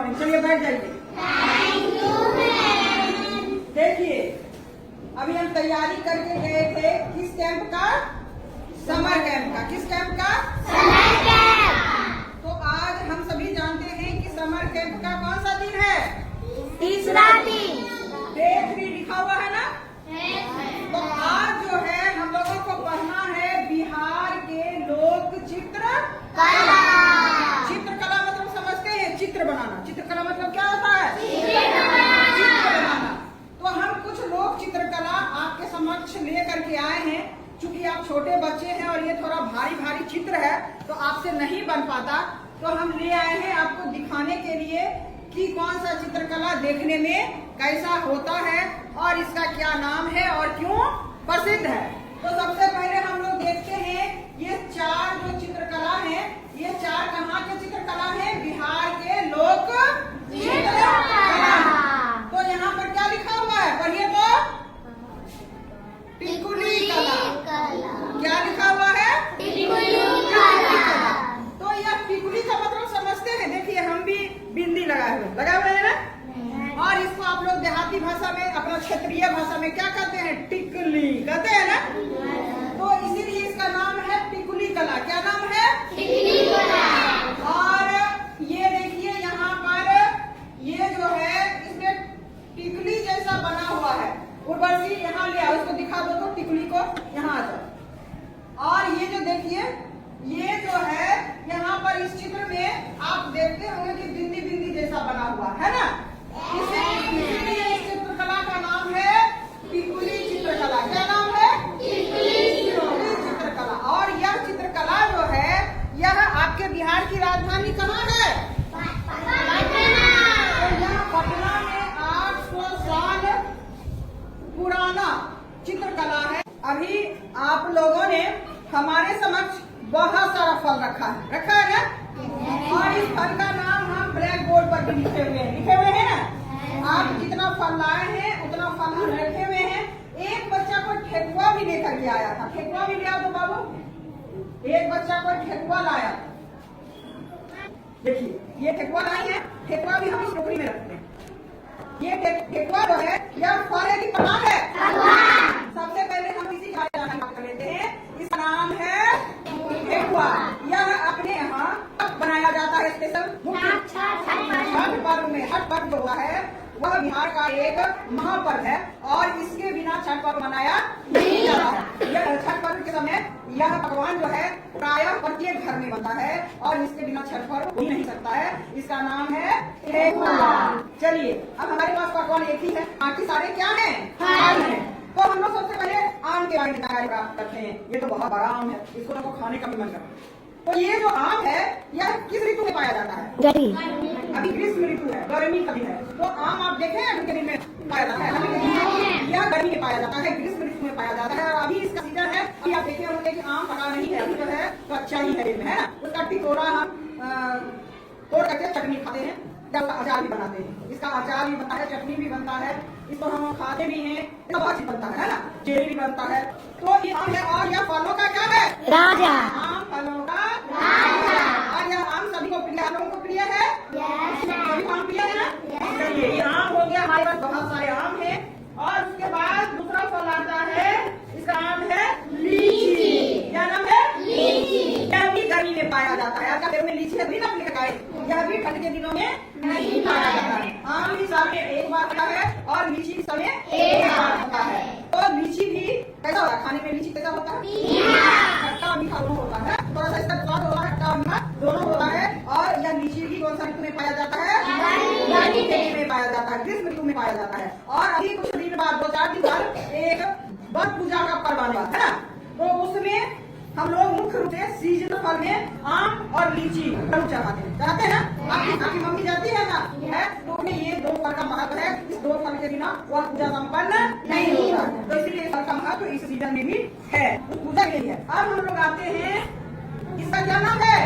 Morning. चलिए बैठ जाइए। देखिए अभी हम तैयारी करके गए थे किस कैंप का? समर कैंप का। किस कैंप का? Summer camp. तो आज हम सभी जानते हैं कि समर कैंप का कौन सा दिन है? तीसरा दिन। डे 3 लिखा हुआ है ना? तो आज जो है हम लोगों को पढ़ना है बिहार के लोक चित्र कला। चित्रकला मतलब समझते हैं? चित्र बनाना। चित्रकला मतलब क्या होता है? चित्र बनाना। तो हम कुछ लोक चित्रकला आपके समक्ष लेकर के आए हैं। चूंकि आप छोटे बच्चे हैं और ये थोड़ा भारी भारी चित्र है तो आपसे नहीं बन पाता, तो हम ले आए हैं आपको दिखाने के लिए कि कौन सा चित्रकला देखने में कैसा होता है और इसका क्या नाम है और क्यों प्रसिद्ध है। तो सबसे पहले हम लोग देखते हैं ये 4 जो चित्रकला है, ये 4 कहाँ के चित्रकला है? बिहार के लोक चित्रकला। तो यहाँ पर क्या लिखा हुआ है? पढ़िए तो। टिकुली कला। क्या लिखा हुआ है? टिकुली कला। तो यह टिकुली का मतलब समझते हैं? देखिए हम भी बिंदी लगाए हुए हैं ना, और इसको आप लोग देहाती भाषा में, अपना क्षेत्रीय भाषा में क्या कहते हैं? टिकुली कहते हैं ना। तो इसीलिए इसका नाम है टिकुली कला। क्या नाम है? टिकुली कला। और ये देखिए यहाँ पर ये जो है इसमें टिकुली जैसा बना हुआ है। उर्वशी यहाँ ले आओ, इसको दिखा दो तो टिकुली को, यहाँ आ जाओ। और ये जो देखिए ये जो है यहाँ पर इस चित्र में आप देखते होंगे कि बिंदी बिंदी जैसा बना हुआ है ना। इसीलिए इस चित्रकला का नाम है टिकुली चित्रकला। क्या नाम है? टिकुली चित्रकला। और यह चित्रकला जो है यह आपके बिहार की राजधानी कहाँ है? तो यह पटना में 800 साल पुराना चित्रकला है। अभी आप लोगों ने हमारे समक्ष बहुत सारा फल रखा है ना, और इस फल का नाम हम ब्लैक बोर्ड पर भी लिखे हुए हैं ना। आप जितना फल लाए हैं उतना फल हम रखे हुए हैं। एक बच्चा को ठेकुआ भी लेकर के आया था। ठेकुआ भी ले आओ तो बाबू। एक बच्चा को ठेकुआ लाया। देखिए ये ठेकुआ लाई है। ठेकुआ भी हम इस टोकरी में रखते हैं। ये ठेकुआ जो है यह फल है कि पराग है? सबसे पहले हम इसी का बात कर लेते हैं। इसका नाम है ठेकुआ। यह अपने यहाँ बनाया जाता है स्पेशल छठ पर्व में। छठ पर्व जो हुआ है वह बिहार का एक महापर्व है और इसके बिना छठ पर्व मनाया नहीं जाता है। यह छठ पर्व के समय यह पकवान जो है प्रायः प्रत्येक घर में बनता है और इसके बिना छठ पर्व हो ही नहीं सकता है। इसका नाम है ठेकुआ। चलिए अब हमारे पास पकवान एक ही है, बाकी सारे क्या है? फल है। तो हम लोग सबसे पहले आम के बारे में जानकारी प्राप्त करते हैं। ये तो बहुत बड़ा आम है, इसको हमको खाने का भी मन करता है। तो ये जो आम है यह किस ऋतु में पाया जाता है? अभी ग्रीष्म ऋतु है, गर्मी कभी है। तो आम आप देखें अभी के दिन में पाया जाता है, यह गर्मी में पाया जाता है, ग्रीष्म ऋतु में पाया जाता है। और अभी इसका सीजन है। अभी आप देखे होंगे कि आम पका नहीं है, अभी जो है तो अच्छा ही है ना। उसका टिकोरा हम तोड़ करके चटनी खाते हैं, अचार भी बनाते हैं। इसका अचार भी बनता है, चटनी भी बनता है, इसको हम खाते भी हैं, बहुत चीज बनता है ना, जेली भी बनता है। तो ये आम है और यह फलों का क्या है? राजा। आम फलों का राजा। और यह आम सभी को प्रिय, आप लोगों को प्रिय है? सभी को आम प्रिय है ना? चलिए ये आम हो गया, हमारे पास बहुत सारे आम है। और उसके बाद दूसरा फल आता है, इसका नाम है लीची। क्या नाम है? लीची। यह भी गर्मी में पाया जाता है। आपका पेड़ में लीची अभी ना लगाए, यह भी ठंड के दिनों में नहीं पाया जाता है। आम भी साल में एक बार होता है और लीची भी साल में एक बार होता है। तो लीची भी कैसा होता है? खाने में लीची कैसा होता है? खट्टा मीठा दोनों होता है। थोड़ा सा इसका स्वाद होता है, खट्टा मीठा दोनों होता है। और यह लीची भी कौन सा ऋतु में पाया जाता है? गर्मी के ऋतु में पाया जाता है, ग्रीष्म ऋतु में पाया जाता है। और अभी कुछ दिन बाद 2-4 दिन बाद एक वन पूजा का पर्व आने वाला है ना, तो उसमें हम लोग मुख्य रूप से सीजन फल में आम और लीची चाहते हैं ना। आपकी मम्मी जाती है ना, है तो उन्हें ये 2 फल का महत्व है। इस 2 फल के बिना वह पूजा संपन्न नहीं होता, तो इसीलिए फल का महत्व इस सीजन में भी है, उस पूजा के लिए है। अब हम लोग आते हैं, इसका क्या नाम है?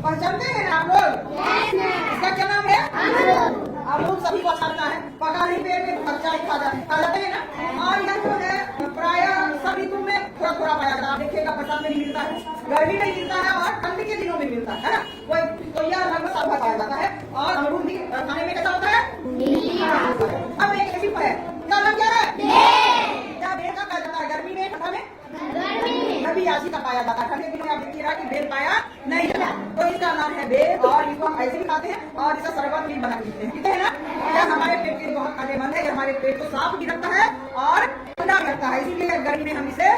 पहचानते हैं आप लोग? इसका क्या नाम है? अमरूद। सभी को अच्छा लगता है, पका नहीं पेड़ में बच्चा ही खा जाते हैं ना। और यह जो है प्रायः सब ऋतु में थोड़ा थोड़ा पाया जाता है। देखिएगा बरसात में भी मिलता है, गर्मी में मिलता है और ठंड के दिनों में मिलता है ना। तो यह लगभग साल भर पाया जाता है। और अमरूद भी खाने में कैसा होता है? अब एक ऐसी फल है, इसका नाम क्या है? क्या बेल का पाया जाता है गर्मी में, ठंडा में? कभी यासी का पाया जाता है। ठंडे दिनों में आप देखिएगा कि बेल पाया नहीं जाता, तो इसका नाम है बेल। और इसको हम ऐसे भी खाते हैं और इसका शरबत भी बना के पीते हैं, ठीक है ना? यह हमारे पेट के लिए बहुत फायदेमंद है, हमारे पेट को साफ भी रखता है और ठंडा भी रखता है, इसीलिए गर्मी में हम इसे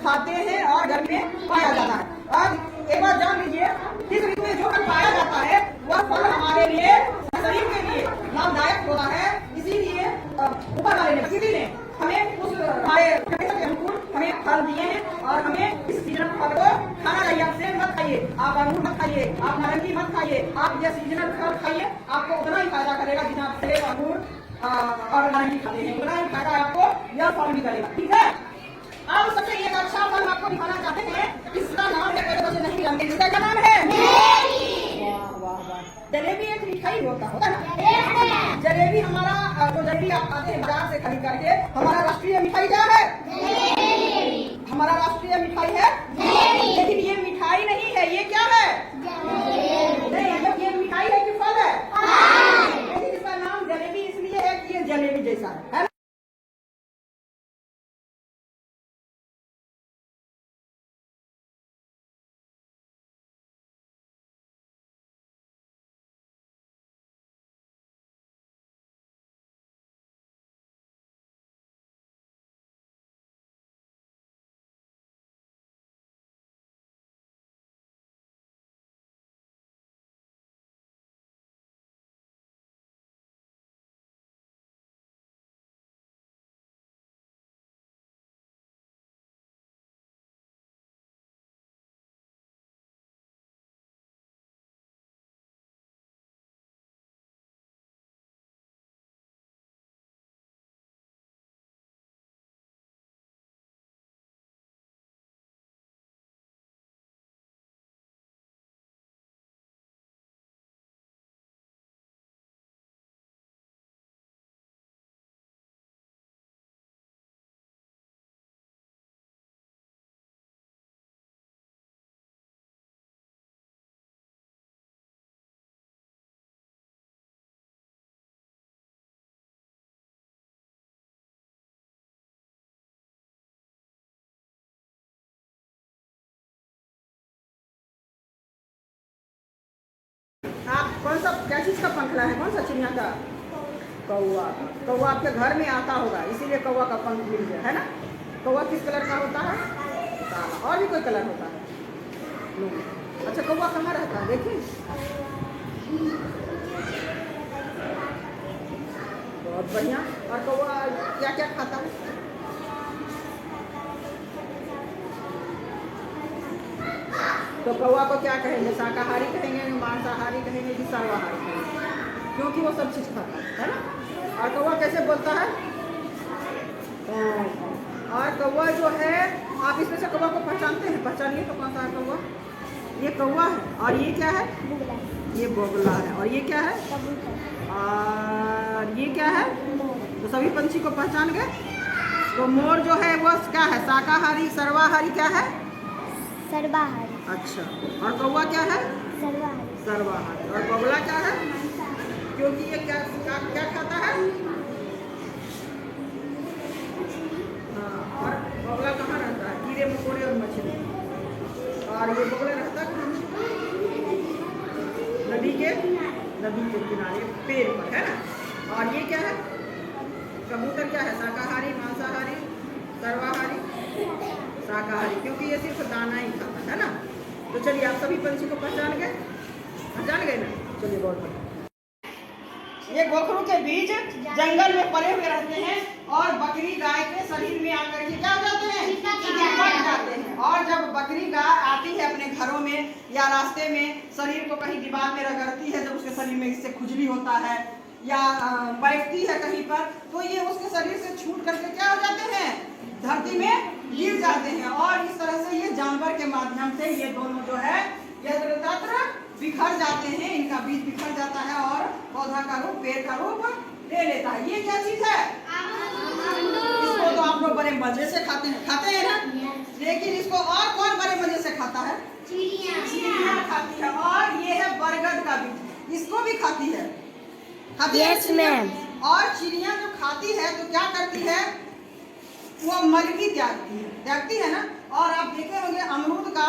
खाते हैं और गर्मी में पाया जाता है। और एक बात जान लीजिए, इस ऋतु में जो फल पाया जाता है वह फल हमारे लिए, शरीर के लिए लाभदायक होता है। इसीलिए ऊपर वाले ने, प्रकृति ने हमें उस हमारे कंडीशन के अनुकूल हमें फल दिए हैं और हमें इस सीजनल फल को खाना चाहिए। आप सेब मत खाइए, आप अंगूर मत खाइए, आप नारंगी मत खाइए, आप यह सीजनल फल खाइए, आपको उतना ही फायदा करेगा जितना आप सेब, अंगूर और नारंगी खाते हैं, उतना ही फायदा आपको यह फल भी करेगा, ठीक है? अब सबसे एक अच्छा फल आपको दिखाना चाहते हैं, इसका नाम है, कई बच्चे नहीं जानते, इसका क्या नाम है? वाह वाह वाह, जलेबी एक मिठाई होता है ना? जलेबी हमारा जो जलेबी आप खाते हैं बाजार से खरीद करके, हमारा राष्ट्रीय मिठाई क्या है? हमारा राष्ट्रीय मिठाई है, लेकिन ये मिठाई नहीं है, ये क्या है? नहीं, मतलब ये मिठाई है कि फल है? लेकिन इसका नाम जलेबी इसलिए है कि ये जलेबी जैसा है ना? आप कौन सा, क्या चीज का पंखला है? कौन सा चिड़िया का? कौवा का। कौवा आपके घर में आता होगा, इसीलिए कौवा का पंख मिल गया है ना? कौवा किस कलर का होता है? काला। और भी कोई कलर होता है? नहीं। अच्छा, कौवा कहाँ रहता है देखिए? बहुत बढ़िया। और कौवा क्या क्या खाता है? तो कौवा को क्या कहेंगे? शाकाहारी कहेंगे, मांसाहारी कहेंगे कि सर्वाहारी कहेंगे? क्योंकि वो सब चीज खाता है ना? और कौवा कैसे बोलता है? और कौवा जो है, आप इसमें से कौवा को पहचानते हैं? पहचानिए तो कौन सा है कौवा? ये कौवा है। और ये क्या है? ये बोगला है। और ये क्या है? और ये क्या है? तो सभी पंछी को पहचान गए। तो मोर जो है वो क्या है? शाकाहारी, सर्वाहारी क्या है? सर्वाहारी। अच्छा। और कौवा क्या है? सर्वाहारी। सर्वाहारी। और बगुला क्या है? क्योंकि ये क्या क्या खाता है? हाँ। और बगुला कहाँ रहता है? कीड़े मकोड़े और मछली। और ये बगुला रहता है नदी के किनारे पेड़ पर, है ना? और ये क्या है? कबूतर क्या है? शाकाहारी, मांसाहारी, सर्वाहारी? शाकाहारी, क्योंकि ये सिर्फ दाना ही खाता है ना? तो चलिए, आप सभी पंछी को पहचान गए ना? चलिए, बहुत बढ़िया। ये गोखरू के बीच जंगल में पले हुए रहते हैं और बकरी गाय के शरीर में आकर के क्या हो जाते हैं? चिपक जाते हैं। और जब बकरी गाय आती है अपने घरों में या रास्ते में, शरीर को कहीं दीवार में रगड़ती है, जब उसके शरीर में इससे खुजली होता है या बैठती है कहीं पर, तो ये उसके शरीर से छूट करके क्या हो जाते हैं? धरती में गिर जाते हैं। और इस तरह से ये जानवर के माध्यम से ये दोनों जो है यत्र तत्र बिखर जाते हैं, इनका बीज बिखर जाता है और पौधा का रूप, पेड़ का रूप ले लेता है। ये क्या चीज है? इसको तो आप लोग बड़े मजे से खाते हैं ना? लेकिन इसको और कौन बड़े मजे से खाता है? चिड़िया खाती है। और ये है बरगद का बीज। इसको भी खाती है, खाती है Yes, चिड़िया? ma'am. और चिड़िया जो खाती है तो क्या करती है, वो मलकी त्यागती है ना। और आप देखे होंगे अमरूद का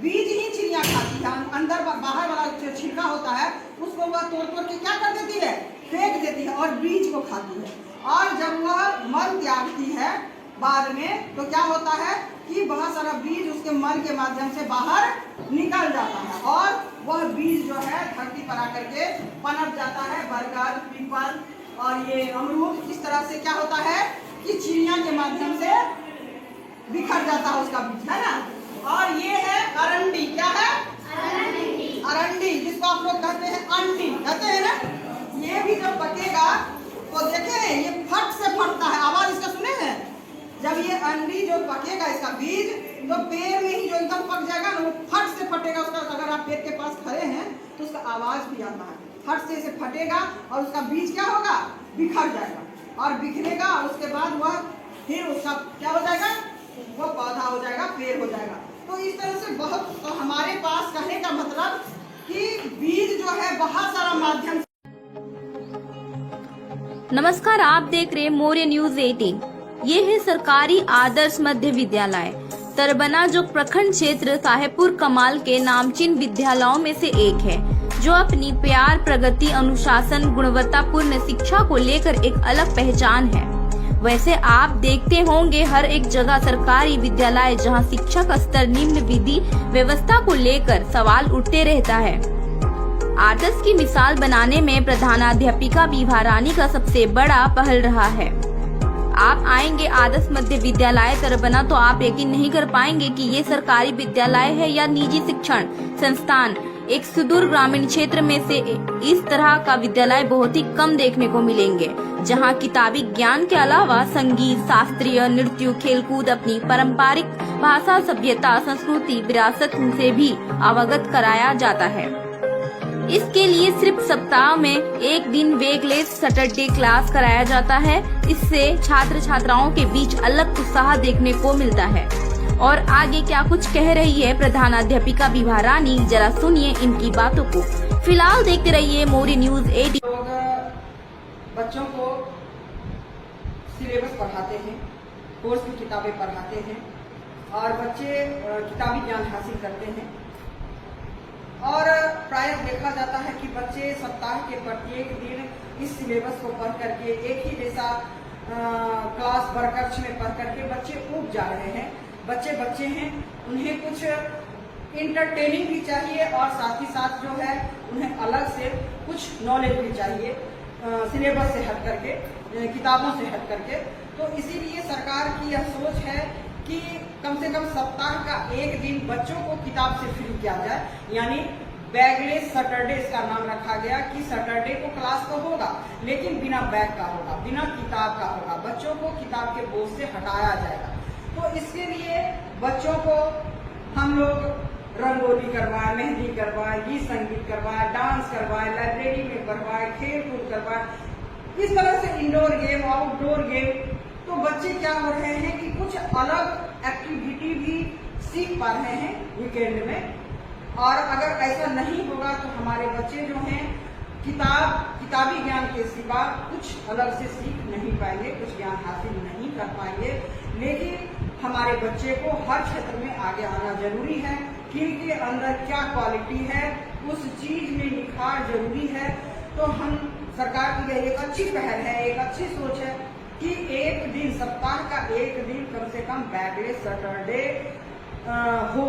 बीज ही चिड़िया खाती है, अंदर बाहर वाला जो छिलका होता है उसको वह तोड़ के क्या कर देती है, फेंक देती है और बीज को खाती है। और जब वह मल त्यागती है बाद में तो क्या होता है कि बहुत सारा बीज उसके मल के माध्यम से बाहर निकल जाता है और वह बीज जो है धरती पर आकर के पनप जाता है। बरगद, पीपल और ये अमरूद, इस तरह से क्या होता है कि चिड़िया के माध्यम से बिखर जाता है उसका बीज, है ना। और ये है अरंडी, क्या है, अरंडी, जिसको आप लोग कहते हैं अंडी, कहते हैं ना। ये भी जब पकेगा तो देखे ये फट से फटता है, आवाज इसका सुने हैं। जब ये अंडी जो पकेगा इसका बीज तो पेड़ में ही जो एकदम पक जाएगा ना, वो फट से फटेगा उसका। अगर आप पेड़ के पास खड़े हैं तो उसका आवाज भी आता है, फट से इसे फटेगा और उसका बीज क्या होगा, बिखर जाएगा और बिखरेगा और उसके बाद वह फिर उसका क्या हो जाएगा, वो पौधा हो जाएगा, पेड़ हो जाएगा। तो इस तरह से बहुत, तो हमारे पास कहने का मतलब कि बीज जो है बहुत सारा माध्यम। नमस्कार, आप देख रहे मौर्य न्यूज 18। ये है सरकारी आदर्श मध्य विद्यालय तरबना, जो प्रखंड क्षेत्र साहेबपुर कमाल के नामचीन विद्यालयों में से एक है, जो अपनी प्यार, प्रगति, अनुशासन, गुणवत्तापूर्ण शिक्षा को लेकर एक अलग पहचान है। वैसे आप देखते होंगे हर एक जगह सरकारी विद्यालय जहां शिक्षा का स्तर निम्न विधि व्यवस्था को लेकर सवाल उठते रहता है। आदर्श की मिसाल बनाने में प्रधानाध्यापिका विभा रानी का सबसे बड़ा पहल रहा है। आप आएंगे आदर्श मध्य विद्यालय तरबना तो आप यकीन नहीं कर पाएंगे कि ये सरकारी विद्यालय है या निजी शिक्षण संस्थान। एक सुदूर ग्रामीण क्षेत्र में से इस तरह का विद्यालय बहुत ही कम देखने को मिलेंगे, जहां किताबी ज्ञान के अलावा संगीत, शास्त्रीय नृत्य, खेलकूद, अपनी पारंपरिक भाषा, सभ्यता, संस्कृति, विरासत से भी अवगत कराया जाता है। इसके लिए सिर्फ सप्ताह में एक दिन वेगलेस सैटरडे क्लास कराया जाता है। इससे छात्र छात्राओं के बीच अलग उत्साह देखने को मिलता है। और आगे क्या कुछ कह रही है प्रधानाध्यापिका विभा रानी, जरा सुनिए इनकी बातों को। फिलहाल देखते रहिए मौर्य न्यूज 18। लोग बच्चों को सिलेबस पढ़ाते हैं, कोर्स की किताबें पढ़ाते हैं और बच्चे किताबी ज्ञान हासिल करते हैं। और प्रायः देखा जाता है कि बच्चे सप्ताह के प्रत्येक दिन इस सिलेबस को पढ़ करके एक ही जैसा क्लास वर्गकक्ष में पढ़ करके बच्चे ऊब जा रहे हैं। बच्चे बच्चे हैं, उन्हें कुछ इंटरटेनिंग भी चाहिए और साथ ही साथ जो है उन्हें अलग से कुछ नॉलेज भी चाहिए सिलेबस से हट करके, किताबों से हट करके। तो इसीलिए सरकार की यह सोच है कि कम से कम सप्ताह का एक दिन बच्चों को किताब से फ्री किया जाए, यानी बैगलेस सैटरडे इसका नाम रखा गया कि सैटरडे को क्लास तो होगा लेकिन बिना बैग का होगा, बिना किताब का होगा। बच्चों को किताब के बोझ से हटाया जाएगा। तो इसके लिए बच्चों को हम लोग रंगोली करवाएं, मेहंदी करवाएं, गीत संगीत करवाएं, डांस करवाएं, लाइब्रेरी में पढ़वाएं, खेल कूद करवाएं, इस तरह से इंडोर गेम, आउटडोर गेम। तो बच्चे क्या हो रहे हैं कि कुछ अलग एक्टिविटी भी सीख पा रहे हैं वीकेंड में। और अगर ऐसा नहीं होगा तो हमारे बच्चे जो हैं किताबी ज्ञान के सिवा कुछ अलग से सीख नहीं पाएंगे, कुछ ज्ञान हासिल नहीं कर पाएंगे। लेकिन हमारे बच्चे को हर क्षेत्र में आगे आना जरूरी है, किनके अंदर क्या क्वालिटी है उस चीज में निखार जरूरी है। तो हम सरकार की यह एक अच्छी पहल है, एक अच्छी सोच है कि एक दिन, सप्ताह का एक दिन कम से कम बैगलेस सैटरडे हो,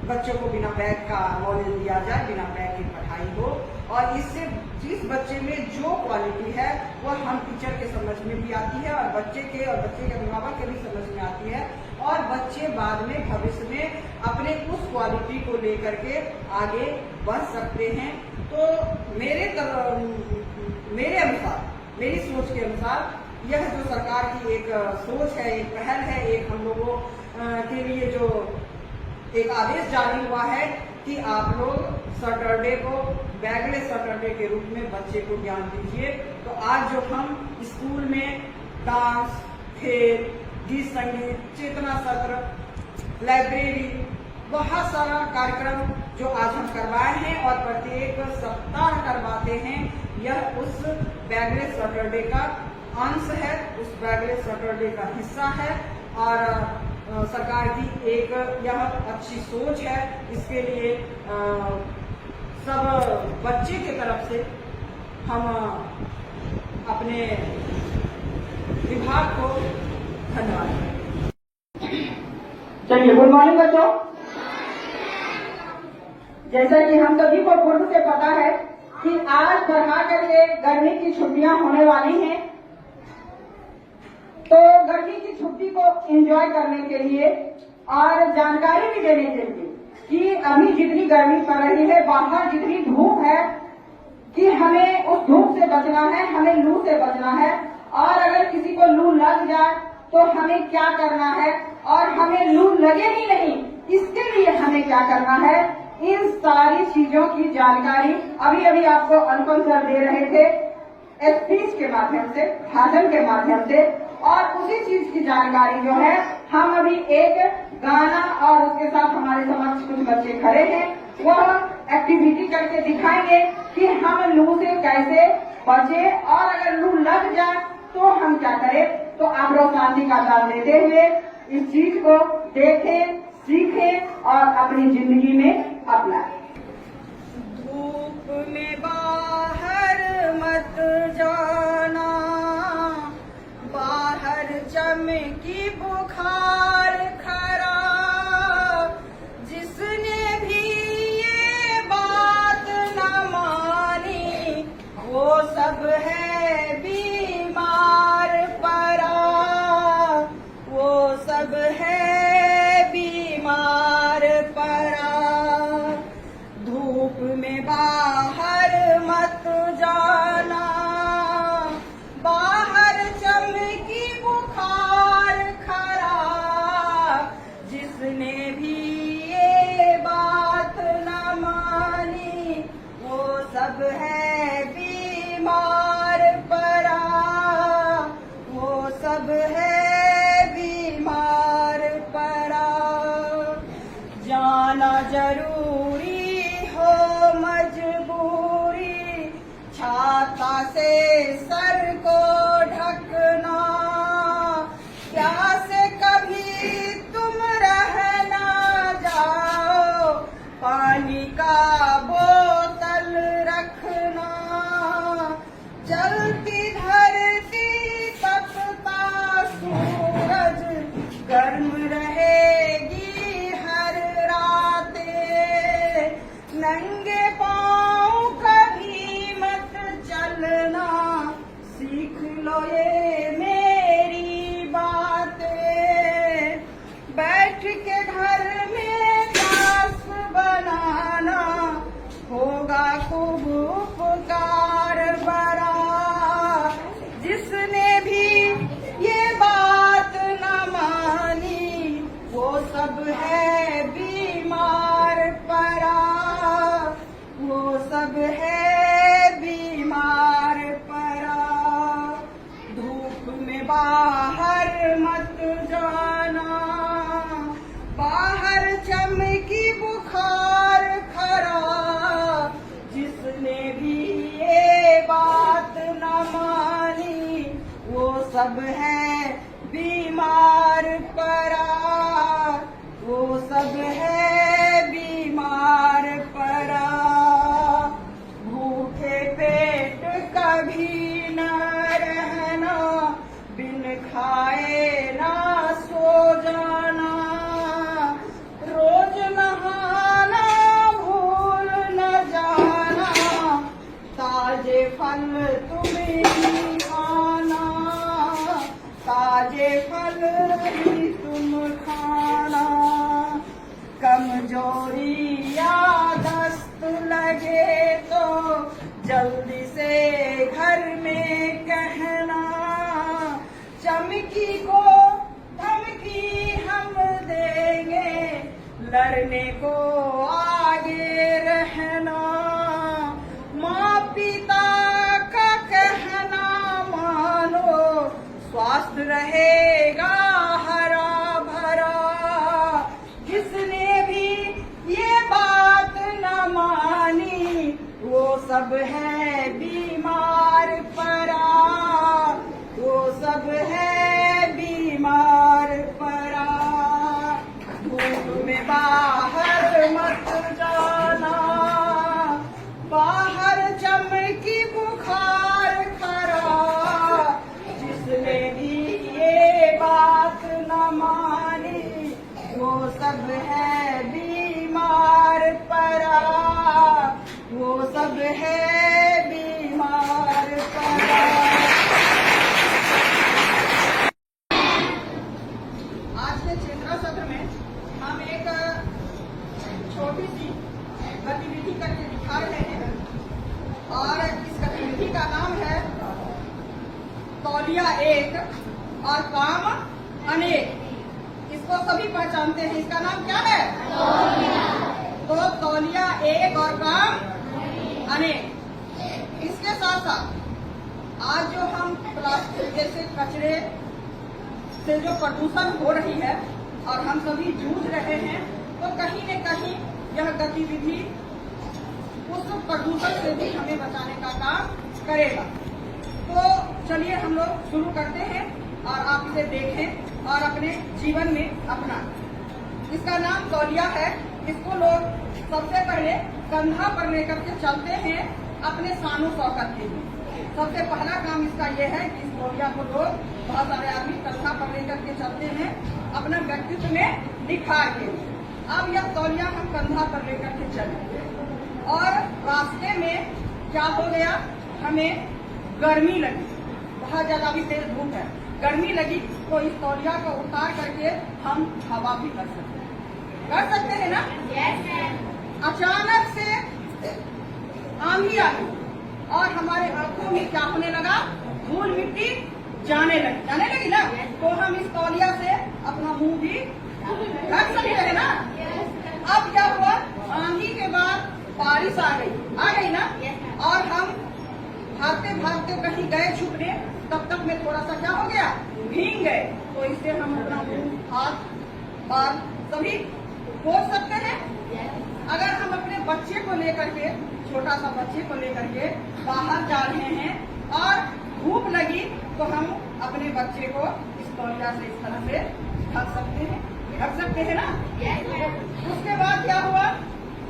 बच्चों को बिना बैग का नॉलेज दिया जाए, बिना बैग की पढ़ाई हो। और इससे जिस बच्चे में जो क्वालिटी है वह हम टीचर के समझ में भी आती है और बच्चे के अभिभावक के भी समझ में आती है और बच्चे बाद में भविष्य में अपने उस क्वालिटी को लेकर के आगे बढ़ सकते हैं। तो मेरे अनुसार, मेरी सोच के अनुसार यह जो सरकार की एक सोच है, एक पहल है, एक हम लोगों के लिए जो एक आदेश जारी हुआ है कि आप लोग सैटरडे को बैगलेस सैटरडे के रूप में बच्चे को ज्ञान दीजिए। तो आज जो हम स्कूल में डांस, खेल, गीत संगीत, चेतना सत्र, लाइब्रेरी, बहुत सारा कार्यक्रम जो आज हम करवाए हैं और प्रत्येक सप्ताह करवाते यह उस बैगलेस सैटरडे का अंश है, उस बैगलेस सैटरडे का हिस्सा है और सरकार की एक यह अच्छी सोच है। इसके लिए सब बच्चे की तरफ से हम अपने विभाग को धन्यवाद दें। चलिए, गुड मॉर्निंग बच्चों। जैसा कि हम सभी को पूर्व से पता है कि आज बढ़ा करके गर्मी की छुट्टियां होने वाली हैं, तो गर्मी की छुट्टी को एंजॉय करने के लिए और जानकारी भी देने के लिए कि अभी जितनी गर्मी पड़ रही है, बाहर जितनी धूप है, कि हमें उस धूप से बचना है, हमें लू से बचना है, और अगर किसी को लू लग जाए तो हमें क्या करना है, और हमें लू लगे ही नहीं इसके लिए हमें क्या करना है, इन सारी चीजों की जानकारी अभी अभी आपको अनुपम सर दे रहे थे स्पीच के माध्यम से, भाषण के माध्यम से। और उसी चीज की जानकारी जो है हम अभी एक गाना और उसके साथ हमारे समक्ष कुछ बच्चे खड़े हैं, वह एक्टिविटी करके दिखाएंगे कि हम लू से कैसे बचे, और अगर लू लग जाए तो हम क्या करें। तो आप लोग शांति का साथ देते हुए इस चीज को देखें, सीखें और अपनी जिंदगी में अपनाएं। धूप में बाहर मत जाना, बाहर चमकी बुखार खरा, जिसने भी ये बात न मानी वो सब है बीमार पड़ा, वो सब है बीमार पड़ा। धूप में बाहर मत जाना, बाहर चमकी बुखार खरा, जिसने भी ये बात न मानी वो सब है बीमार पड़ा, वो सब है बीमार पड़ा। जाना जरूरी हो मजबूरी, छाता से सर को ढकना, प्यासे कभी तुम रह ना जाओ, पानी का बोतल रखना, जलती धरती तपता सूरज, गर्म रहेगी हर रातें, नंगे पाँव कभी मत चलना, सीख लो ये मेरी बातें, बैठ के घर में दास बनाना, होगा खूब उपकार बड़ा, जिसने भी ये बात न मानी वो सब है बीमार पड़ा, वो सब है बीमार पड़ा। धूप में बाहर मत जाना, बाहर चमकी बुखार खरा, जिसने भी ये बात न मानी वो सब है बीमार पड़ा, वो सब है बीमार पड़ा। भूखे पेट कभी न रहना, बिन खाए ना सो जाना, रोज नहाना भूल न जाना, ताजे फल तुम्हें ही खाना, ताजे फल ही तुम खाना। कमजोरी या दस्त लगे तो जल्दी से घर में कहना, चमकी को धमकी हम देंगे, लड़ने को आगे रहना, माँ पिता का कहना मानो, स्वास्थ्य रहेगा हरा भरा, जिसने भी ये बात न मानी वो सब है बीमार पड़ा, वो सब है बीमार पड़ा। धूप में बाहर मत जाना, बाहर चमकी बुखार खरा। जिसने भी ये बात न मानी, वो सब है बीमार पड़ा, वो सब है बीमार पड़ा। आज के चेतना सत्र में हम एक छोटी सी गतिविधि करके दिखा रहे हैं और इस गतिविधि का नाम है तौलिया एक और काम अनेक। इसको सभी पहचानते हैं। इसका नाम क्या है? तो तौलिया एक और काम अनेक। इसके साथ साथ आज जो हम प्लास्टिक जैसे कचरे से जो प्रदूषण हो रही है और हम सभी जूझ रहे हैं, तो कहीं न कहीं यह गतिविधि उस प्रदूषण से भी हमें बचाने का काम करेगा। तो चलिए हम लोग शुरू करते हैं और आप इसे देखें और अपने जीवन में अपनाएं। इसका नाम तौलिया है। इसको लोग सबसे पहले कंधा पर लेकर के चलते हैं अपने शानो शौकत के लिए। सबसे पहला काम इसका यह है कि इस तौलिया को लोग बहुत सारे आदमी कंधा पर लेकर के चलते हैं अपना व्यक्तित्व में निखार के लिए। अब यह तौलिया हम कंधा पर लेकर के चले और रास्ते में क्या हो गया, हमें गर्मी लगी, बहुत ज्यादा भी तेज धूप है, गर्मी लगी, तो इस तौलिया को उतार करके हम हवा भी कर सकते हैं ना? अचानक से आंधी आ गई और हमारे आंखों में क्या होने लगा, धूल मिट्टी जाने लगी ना, तो हम इस तौलिया से अपना मुंह भी ढक सकते हैं ना। अब क्या हुआ, आंधी के बाद बारिश आ गई ना, और हम भागते भागते कहीं गए छुपने, तब तक में थोड़ा सा क्या हो गया, भीग गए। तो इससे हम अपना मुंह, हाथ, बाल सभी पोंछ सकते हैं। अगर हम अपने बच्चे को लेकर के, छोटा सा बच्चे को लेकर के बाहर जा रहे हैं और धूप लगी, तो हम अपने बच्चे को इस तौलिया से इस तरह से ढक सकते हैं ना। उसके बाद क्या हुआ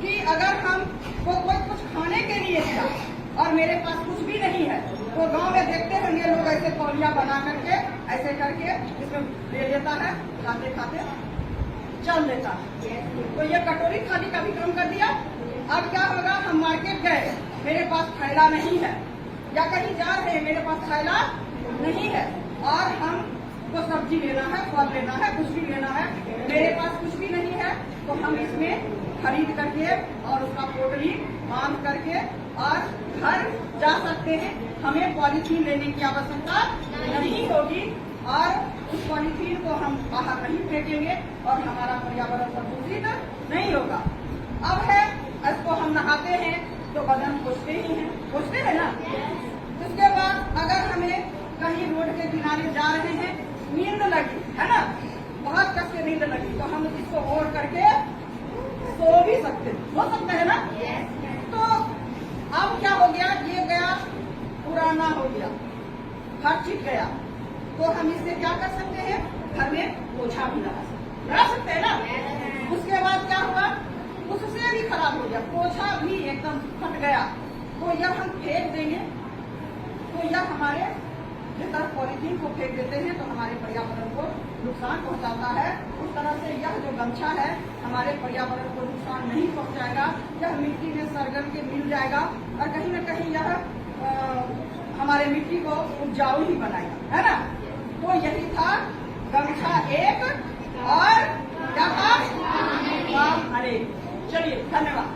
कि अगर हम को कोई कुछ खाने के लिए दिया और मेरे पास कुछ भी नहीं है, तो गांव में देखते होंगे लोग ऐसे तौलिया बना करके ऐसे करके इसमें ले लेता है, खाते खाते चल लेता है। तो ये कटोरी खाने का भी काम कर दिया। अब क्या होगा, हम मार्केट गए, मेरे पास थैला नहीं है, या कहीं जा रहे हैं मेरे पास थैला नहीं है, और हम को सब्जी लेना है, फल लेना है, कुछ भी लेना है, मेरे पास कुछ भी नहीं है, तो हम इसमें खरीद करके और उसका पोटली बांध करके और घर जा सकते हैं। हमें पॉलीथीन लेने की आवश्यकता नहीं होगी और उस पॉलीथीन को हम बाहर नहीं फेंकेंगे और हमारा पर्यावरण प्रदूषित नहीं होगा। अब है, इसको हम नहाते हैं तो बदन पोंछते हैं ना। उसके बाद अगर हमें कहीं रोड के किनारे जा रहे हैं, नींद लगी है ना, बहुत कस के नींद लगी, तो हम इसको ओढ़ करके सो भी हो सकते हैं ना। तो अब क्या हो गया, ये गया पुराना हो गया, हर चीज गया, तो हम इससे क्या कर सकते हैं, घर में पोछा भी लगा सकते हैं ना। उसके बाद क्या हुआ, उससे भी खराब हो गया, पोछा भी एकदम फट गया, तो यह हम फेंक देंगे, तो यह हमारे जिस पॉलीथीन को फेंक देते हैं तो हमारे पर्यावरण को नुकसान पहुंचाता है। उस तरह से यह जो गमछा है हमारे पर्यावरण को नुकसान नहीं पहुंचाएगा, यह मिट्टी में सरगम के मिल जाएगा और कहीं न कहीं यह हमारे मिट्टी को उपजाऊ ही बनाएगा, है ना। तो यही था गमछा एक और क्या था, काम अनेक। चलिए, धन्यवाद।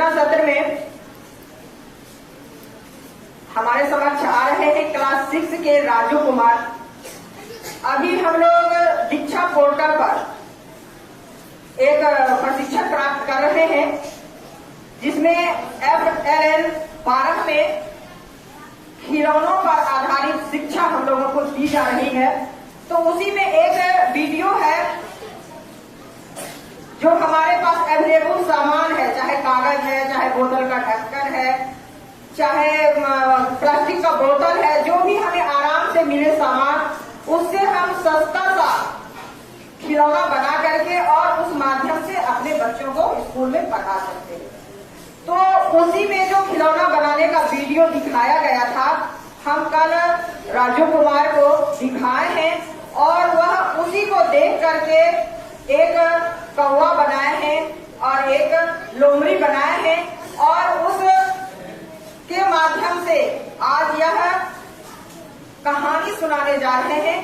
आलोचना सत्र में हमारे समक्ष आ रहे हैं क्लास 6 के राजू कुमार। अभी हम लोग दीक्षा पोर्टल पर एक प्रशिक्षण प्राप्त कर रहे हैं, जिसमें FLN 12 में खिलौनों पर आधारित शिक्षा हम लोगों को दी जा रही है। तो उसी में एक वीडियो है जो हमारे पास अवेलेबल सामान है, चाहे कागज है, चाहे बोतल का ढक्कन है, चाहे प्लास्टिक का बोतल है, जो भी हमें आराम से मिले सामान, उससे हम सस्ता सा खिलौना बना करके और उस माध्यम से अपने बच्चों को स्कूल में पढ़ा सकते हैं। तो उसी में जो खिलौना बनाने का वीडियो दिखाया गया था, हम कल राजू कुमार को दिखाए हैं और वह उसी को देख करके एक कौवा बनाए हैं और एक लोमड़ी बनाए हैं और उस के माध्यम से आज यह कहानी सुनाने जा रहे हैं,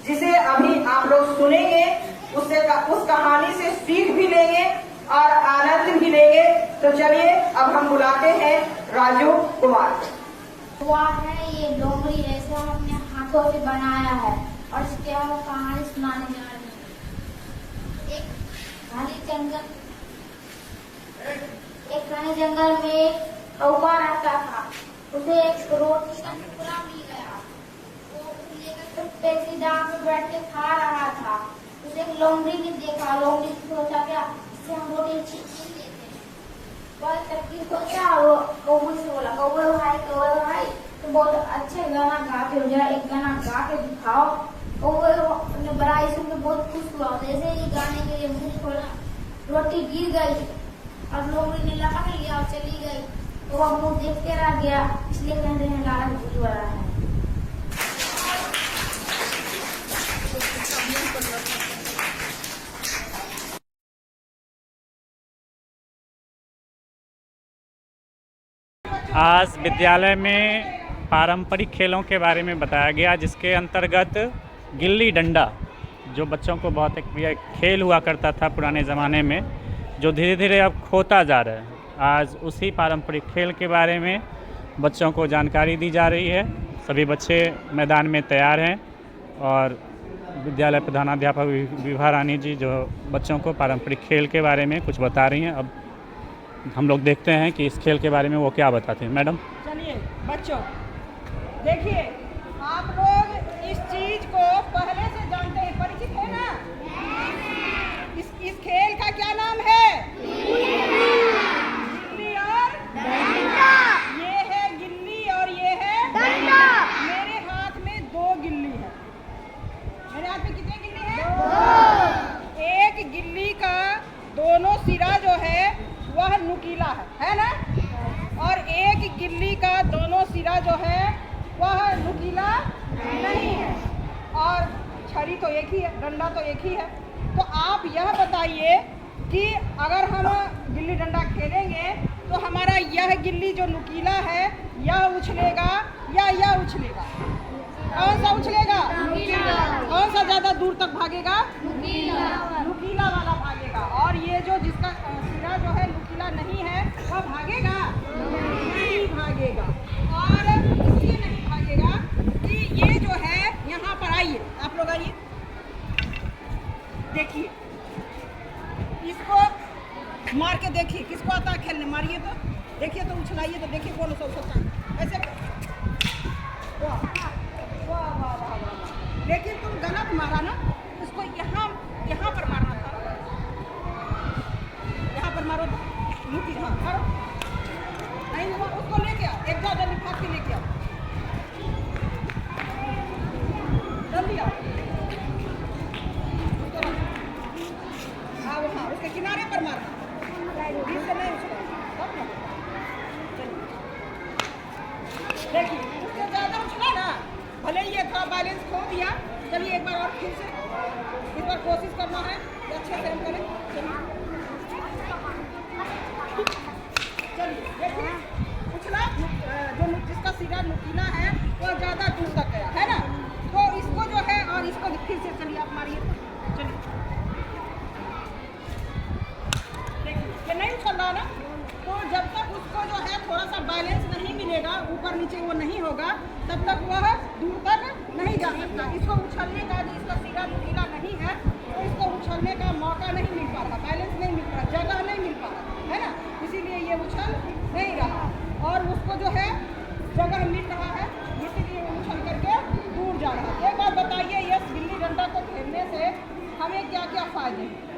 जिसे अभी आप लोग सुनेंगे। उस कहानी से सीख भी लेंगे और आनंद भी लेंगे। तो चलिए अब हम बुलाते हैं राजू कुमार। हुआ है ये लोमड़ी है, इसे हम अपने हाथों से बनाया है और इसके हम कहानी सुनाने जा रहे हैं। एक घने जंगल में कौवा रहता था। उसे एक रोटी का टुकड़ा मिल गया। वो लेकर पेड़ पे बैठ के खा रहा था। उसे एक लोमड़ी ने देखा। लोमड़ी ने सोचा क्या इससे हम रोटी छीन लेते हैं। बहुत तकलीफ सोचा, वो कौवे से बोला, कौवे भाई तो बहुत अच्छे गाना गाते हो, जरा एक गाना गा के दिखाओ। कौवे ने बड़ा इसमें बहुत खुश हुआ। जैसे ही गाने के लिए मुंह खोला, रोटी गिर गई और लोमड़ी ने लपक लिया और चली गई। तो वह मुंह देखते रह गया, इसलिए कहते हैं लालच बुरी वाला है। आज विद्यालय में पारंपरिक खेलों के बारे में बताया गया, जिसके अंतर्गत गिल्ली डंडा, जो बच्चों को बहुत एक प्रिय खेल हुआ करता था पुराने ज़माने में, जो धीरे धीरे अब खोता जा रहा है। आज उसी पारंपरिक खेल के बारे में बच्चों को जानकारी दी जा रही है। सभी बच्चे मैदान में तैयार हैं और विद्यालय प्रधानाध्यापक विभा रानी जी जो बच्चों को पारंपरिक खेल के बारे में कुछ बता रही हैं। अब हम लोग देखते हैं कि इस खेल के बारे में वो क्या बताते हैं। मैडम चलिए बच्चों, देखिए आप लोग इस चीज को पहले से जानते हैं, परिचित है ना? इस खेल का क्या नाम है? गिल्ली और डंडा। ये है गिल्ली और ये है डंडा। मेरे हाथ में 2 गिल्ली है। मेरे हाथ में कितने गिल्ली है? 2। एक गिल्ली का दोनों सिरा जो है वह नुकीला है ना? और एक गिल्ली का दोनों सिरा जो है वह नुकीला नहीं है। और छड़ी तो एक ही है, डंडा तो एक ही है। तो आप यह बताइए कि अगर हम गिल्ली डंडा खेलेंगे तो हमारा यह गिल्ली जो नुकीला है यह उछलेगा या यह उछलेगा? कौन सा उछलेगा? कौन सा ज्यादा दूर तक भागेगा? नुकीला वाला भागेगा। और ये जो जिसका सिरा जो है नुकीला नहीं है वह भागेगा? नहीं भागेगा। और इसलिए नहीं भागेगा कि ये जो है, यहाँ पर आइए, आप लोग आइए, देखिए इसको मार के देखिए, किसको आता है खेलने? मारिए तो देखिए, तो उछलाइए तो देखिए कौन सा उछलता है। ऐसे वाह वाह वाह वाह। लेकिन तुम गलत मारा ना, इसको यहाँ पर मारना था। यहाँ पर मारो तो मुट्ठी, हाँ मारो। नहीं हुआ, उसको लेके आओ, एक ज्यादा निफाक के लेके आओ, जल्दी आओ। हाँ, उसके किनारे पर मारना, इससे नहीं उछला। देखिए उससे ज्यादा उछला ना, भले ही ये थोड़ा बैलेंस खो दिया। चलिए एक बार और फिर से इस बार कोशिश करना है कि अच्छे से हम करें। चलिए देखिए, उछला जो जिसका सिरा नुकीला है वो ज्यादा दूर तक गया है ना, तो इसको जो है, और इसको फिर से चलिए आप मारिए। चलिए देखिए ये नहीं उछल रहा ना, तो जब ऊपर नीचे वो नहीं होगा तब तक वह दूर तक नहीं जा सकता। इसको उछलने का जिसका सिरा नुकीला नहीं है तो इसको उछलने का मौका नहीं मिल पा रहा, बैलेंस नहीं मिल पा रहा, जगह नहीं मिल पा रहा है ना, इसीलिए ये उछल नहीं रहा और उसको जो है जगह मिल रहा है, इसीलिए वो उछल करके दूर जा रहा है। एक बात बताइए, ये गिल्ली डंडा को खेलने से हमें क्या क्या फायदे हैं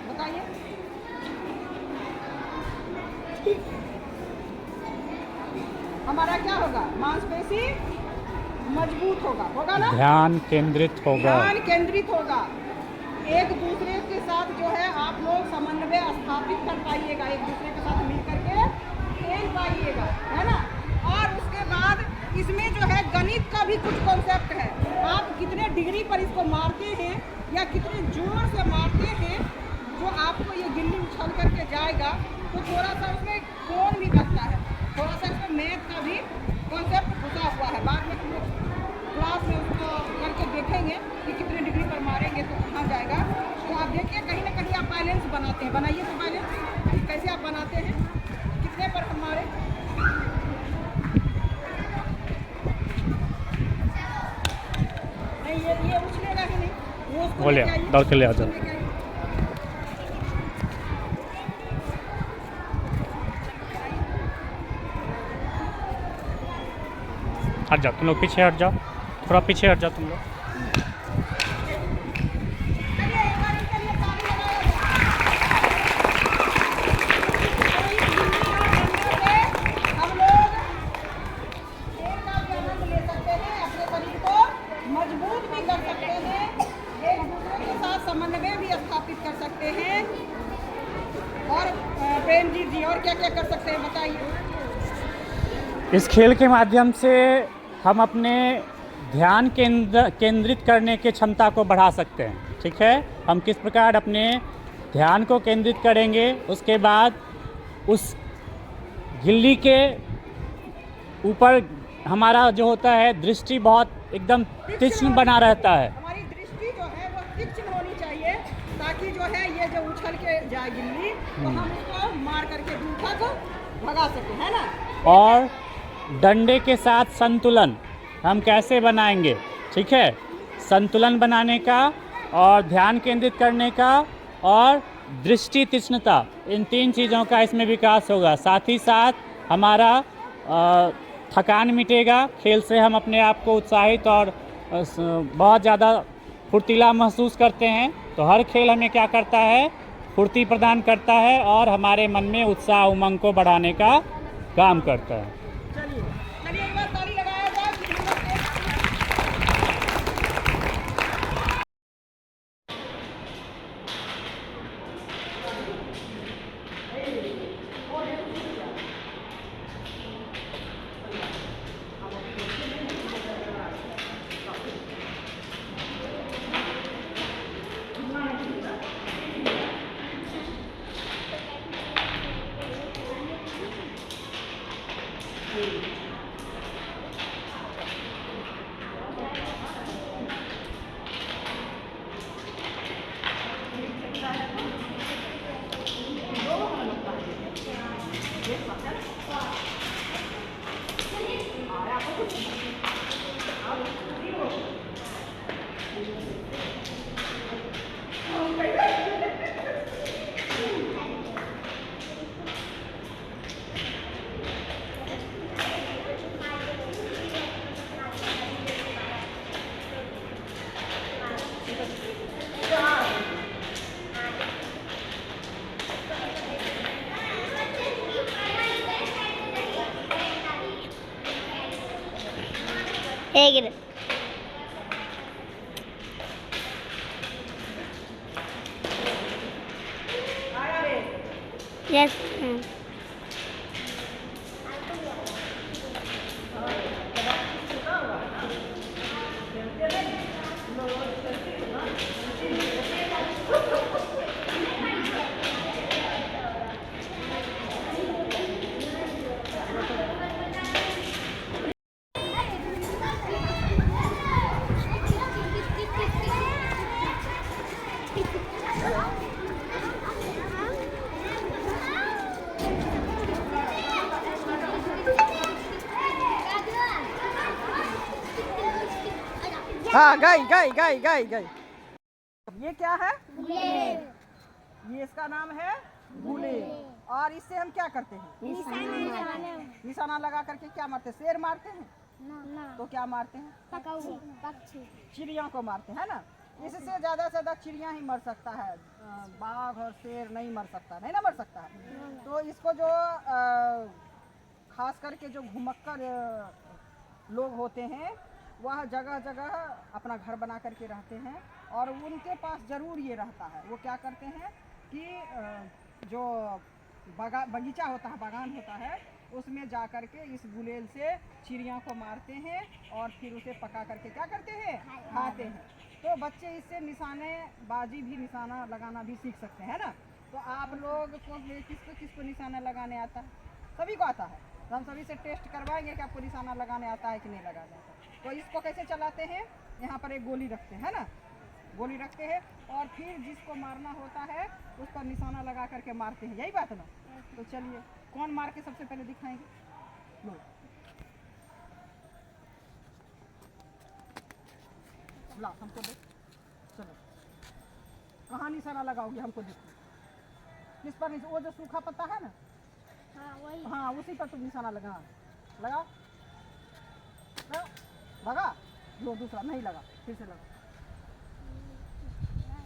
बताइए। हमारा क्या होगा, मांसपेशी मजबूत होगा ना, ध्यान केंद्रित होगा, ध्यान केंद्रित होगा, एक दूसरे के साथ जो है आप लोग समन्वय स्थापित कर पाइएगा, एक दूसरे के साथ मिल करके खेल पाइएगा, है ना। और उसके बाद इसमें जो है गणित का भी कुछ कॉन्सेप्ट है, आप कितने डिग्री पर इसको मारते हैं या कितने जोर से मारते हैं, जो आपको ये गिल्ली उछल करके जाएगा तो थोड़ा सा उसमें कोण भी करता है, थोड़ा सा इसमें मैथ का भी कॉन्सेप्ट घुसा हुआ है। बाद में हम लोग क्लास में उसको करके देखेंगे कि कितने डिग्री पर मारेंगे तो कहाँ जाएगा। तो आप देखिए कहीं ना कहीं आप बैलेंस बनाते हैं, बनाइए तो बैलेंस कैसे आप बनाते हैं, कितने पर हम मारे, नहीं ये उछलेगा ही नहीं, वो उसको बोलिए लेके आइए, दौड़ के ले आ जाओ। लेके आइए। हट जाओ तुम लोग, पीछे हट जाओ, थोड़ा पीछे हट जाओ तुम लोग। हम लोग खेल का भी आनंद ले सकते हैं, अपने शरीर को मजबूत भी कर सकते हैं, एक दूसरे के साथ समन्वय भी स्थापित कर सकते हैं। और प्रेम जी और क्या क्या कर सकते हैं बताइए। इस खेल के माध्यम से हम अपने ध्यान केंद्रित करने की क्षमता को बढ़ा सकते हैं, ठीक है। हम किस प्रकार अपने ध्यान को केंद्रित करेंगे, उसके बाद उस गिल्ली के ऊपर हमारा जो होता है दृष्टि बहुत एकदम तीक्ष्ण बना रहता है। हमारी दृष्टि जो है वो तीक्ष्ण होनी चाहिए ताकि जो है ये जो उछल के जाए गिल्ली तो हम उसको मार करके दूर तक भगा सके, है ना। और डंडे के साथ संतुलन हम कैसे बनाएंगे, ठीक है। संतुलन बनाने का और ध्यान केंद्रित करने का और दृष्टि तीक्ष्णता, इन तीन चीज़ों का इसमें विकास होगा। साथ ही साथ हमारा थकान मिटेगा, खेल से हम अपने आप को उत्साहित और बहुत ज़्यादा फुर्तीला महसूस करते हैं। तो हर खेल हमें क्या करता है, फुर्ती प्रदान करता है और हमारे मन में उत्साह उमंग को बढ़ाने का काम करता है। चलिए चलिए एक बार ताली लगाया जाए कि हम लोग ಹೇಗಿದೆ Yes. हाँ गई गई गई गई गई। ये क्या है? ये इसका नाम है गुलेल। और इससे हम क्या करते हैं? निशाना लगा करके क्या मारते हैं? शेर मारते हैं? तो क्या मारते हैं? चिड़िया को मारते हैं ना। इससे ज़्यादा से ज़्यादा चिड़िया ही मर सकता है, बाघ और शेर नहीं मर सकता, नहीं ना मर सकता है। तो इसको जो खास करके जो घुमक्कर लोग होते हैं वह जगह जगह अपना घर बना करके रहते हैं और उनके पास ज़रूर ये रहता है। वो क्या करते हैं कि जो बगीचा होता है, बागान होता है, उसमें जा करके इस गुलेल से चिड़िया को मारते हैं और फिर उसे पका करके क्या करते हैं? खाते हैं। तो बच्चे इससे निशानेबाजी भी, निशाना लगाना भी सीख सकते हैं ना। तो आप लोग को किसको निशाना लगाने आता है? सभी को आता है। तो हम सभी से टेस्ट करवाएंगे कि आपको निशाना लगाने आता है कि नहीं लगाने आता है। तो इसको कैसे चलाते हैं? यहाँ पर एक गोली रखते हैं ना, गोली रखते हैं और फिर जिसको मारना होता है उस पर निशाना लगा करके मारते हैं। यही बात ना। तो चलिए कौन मार के सबसे पहले दिखाएंगे? लो ला, हमको दे। चलो कहाँ निशाना लगाओगे? हमको देखो किस पर? वो जो सूखा पत्ता है ना, हाँ उसी पर तुम निशाना लगा। लगा लगा लो, दूसरा नहीं लगा, फिर से लगा।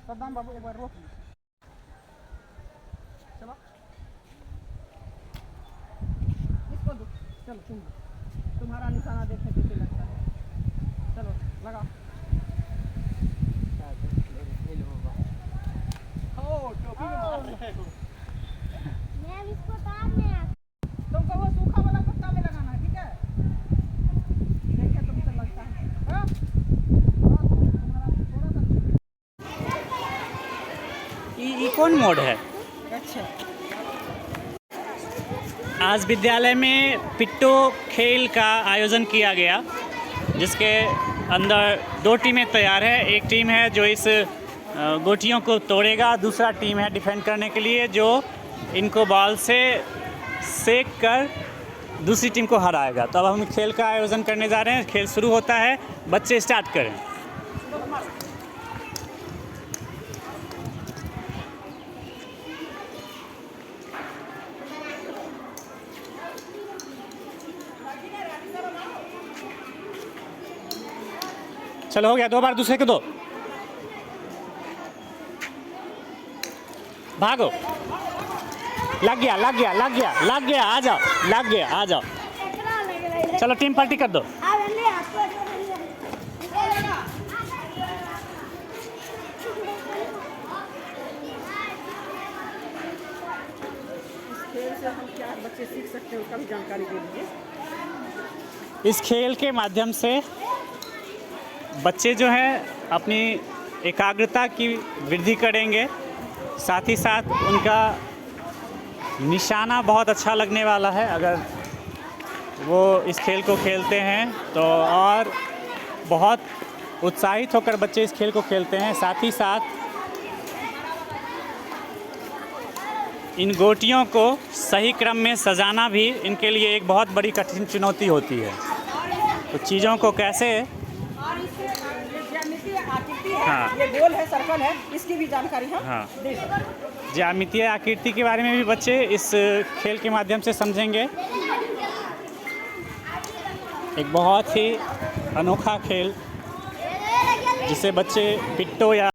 सद्दाम बाबू एक बार रोक ली। चलो इसको दो। चलो तुम्हारा निशाना देखने कैसे लगता है। चलो लगा। तुमको वो सूखा वाला पत्ता में लगाना है, ठीक है? देखिए तुमसे लगता है। ये कौन मोड है? अच्छा, आज विद्यालय में पिट्टो खेल का आयोजन किया गया, जिसके अंदर 2 टीमें तैयार है। एक टीम है जो इस गोटियों को तोड़ेगा, दूसरा टीम है डिफेंड करने के लिए जो इनको बॉल से सेक कर दूसरी टीम को हराएगा। तो अब हम खेल का आयोजन करने जा रहे हैं। खेल शुरू होता है, बच्चे स्टार्ट करें। चलो हो गया, 2 बार दूसरे को दो। भागो, लग गया लग गया लग गया लग गया, आ जाओ, लग गया, आ जाओ। चलो टीम पार्टी कर दो। खेल से हम क्या बच्चे सीख सकते हैं उसका भी जानकारी दे दीजिए। इस खेल के माध्यम से बच्चे जो हैं अपनी एकाग्रता की वृद्धि करेंगे, साथ ही साथ उनका निशाना बहुत अच्छा लगने वाला है। अगर वो इस खेल को खेलते हैं तो और बहुत उत्साहित होकर बच्चे इस खेल को खेलते हैं। साथ ही साथ इन गोटियों को सही क्रम में सजाना भी इनके लिए एक बहुत बड़ी कठिन चुनौती होती है। तो चीज़ों को कैसे, और इससे ज्यामितीय आकृति है, हाँ। ये गोल है, सर्कल है, इसकी भी जानकारी हम हाँ। दे सकते हैं। ज्यामितीय आकृति के बारे में भी बच्चे इस खेल के माध्यम से समझेंगे। एक बहुत ही अनोखा खेल जिसे बच्चे पिट्टो या